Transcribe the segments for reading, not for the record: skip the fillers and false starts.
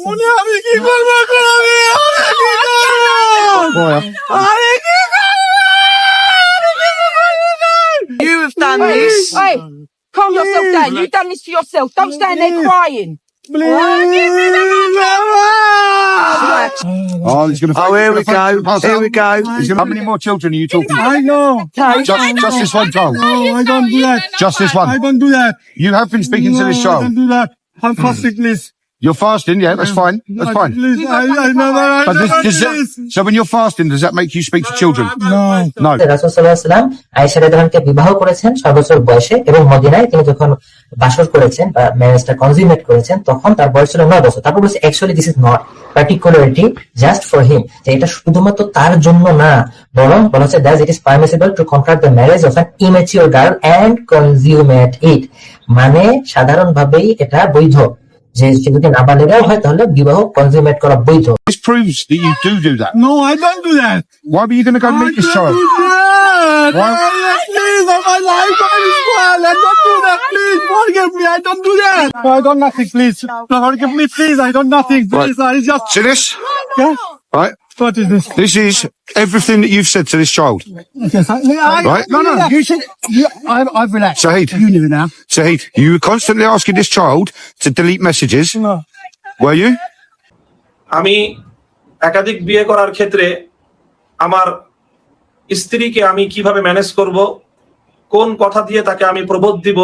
মনে আমি কি করবো এখন? আমি কি করবো? You've done this. Hey, calm yourself down. You've done this to yourself. Don't stand there crying. Oh, he's going to. Oh, here we go. Here we go. How many more children are you talking to? I know. Just this one child. No, I don't do that. Just this I one. don't do that. You have been speaking to this I child. don't do that. I'm fasting, please. You're fasting, yeah, that's fine. That's fine. Please, I never, But so when you're fasting, does that make you speak to children? No. No. রাসূল সাল্লাল্লাহু আলাইহি ওয়াসাল্লাম আয়েশা রাদিয়াল্লাহু আনহাকে বিবাহ করেছেন 6 বছর বয়সে এবং মদিনায় তিনি যখন বাসর করেছেন বা ম্যারেজটা কনজিউমেট করেছেন তখন তার বয়স ছিল 9 বছর। তারপর বলেছে actually this is not particularity just for him, যে এটা শুধুমাত্র তার জন্য না, বরং বলা হচ্ছে that it is permissible to contract the marriage of an immature girl and consummate it, মানে সাধারণভাবেই এটা বৈধ, যে সে যদি নাবালেগাও হয় তাহলে বিবাহ কনজিউমেট করা বৈধ। This proves that you do that. No, I don't do that. Why were you going to go meet this child? Why? Please, my life is spoiled. I don't do that. Please, forgive me. I don't do that. I done nothing, please. Forgive me, please. I done nothing. Please, I just... See this? Yeah? Right? What is this? This is everything that you've said to this child. Yes, Right? No, you should... I've relaxed. Shahid. You live it now. Shahid, you were constantly asking this child to delete messages. No. Were you? আমি একাধিক বিয়ে করার ক্ষেত্রে আমার স্ত্রীকে আমি কিভাবে manage করব, কোন কথা দিয়ে তাকে আমি প্রবোধ দিব,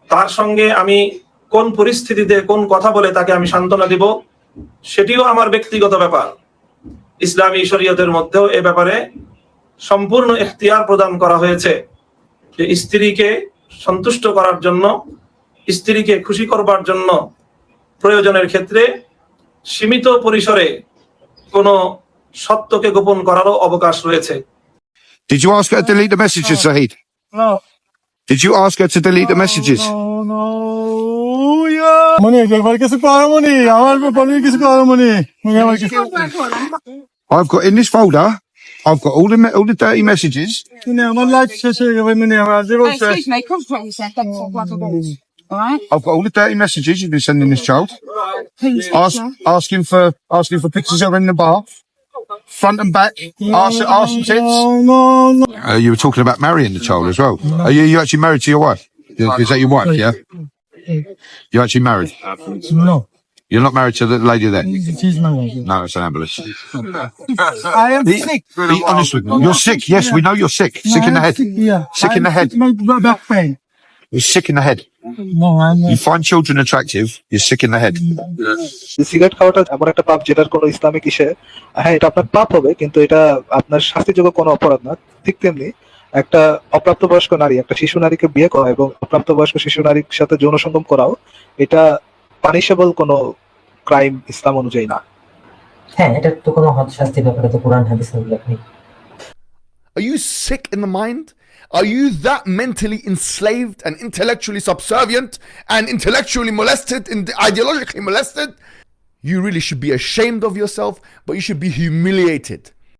তার সঙ্গে আমি কোন পরিস্থিতিতে কোন কথা বলে তাকে আমি সান্ত্বনা দিব, সেটিও আমার ব্যক্তিগত ব্যাপার। ইসলামী শরীয়তের মধ্যেও এ ব্যাপারে সম্পূর্ণ এখতিয়ার প্রদান করা হয়েছে যে স্ত্রীকে সন্তুষ্ট করার জন্য, স্ত্রীকে খুশি করবার জন্য প্রয়োজনের ক্ষেত্রে সীমিত পরিসরে কোনো সত্যকে গোপন করারও অবকাশ রয়েছে। Did you ask her to delete the messages, Shahid? No. Did you ask her to delete the messages? No. Yeah. Money, ব্যাপার কিছু করো মনি, আমার ব্যাপারে কিছু করো মনি। আমার কিছু I've got in this folder. I've got all the dirty messages. মানে আমার লাইফ শেষ হয়ে গেছে মানে আমার জীবন Hey, শেষ। excuse me, concentrate yourself. Don't talk like a boss. All right? I've got all the dirty messages you've been sending this child. Please, Asking for pictures of her in the bath, front and back, arse and tits. No. You were talking about marrying the child as well. Are you actually married to your wife? Is that your wife? Yeah. You're actually married. No. You're not married to the lady there. She's not like No, it's an ambulance. I am sick. Be honest with me. You're sick. Yes, we know you're sick. Sick in the head. Yeah. Sick in the head. My back pain. You're sick in the head. No, I'm You find children attractive. You're sick in the head. Cigarette খাওয়াটা এমন একটা পাপ যেটার কোনো Islamic ইসে, হ্যাঁ এটা আপনার পাপ হবে কিন্তু এটা আপনার শাস্তিযোগ্য কোনো অপরাধ না। ঠিক তেমনি একটা অপ্রাপ্তবয়স্ক নারী, একটা শিশু নারীকে বিয়ে করা এবং অপ্রাপ্তবয়স্ক শিশু নারীর সাথে যৌন সঙ্গম করাও এটা পানিশেবল কোনো ক্রাইম ইসলাম অনুযায়ী না। হ্যাঁ, এটা তো কোনো শাস্তির ব্যাপারে তো কোরআন হাদিসে উল্লেখ নেই। Are you sick in the mind? Are you that mentally enslaved and intellectually subservient and intellectually molested and ideologically molested? You really should be ashamed of yourself, but you should be humiliated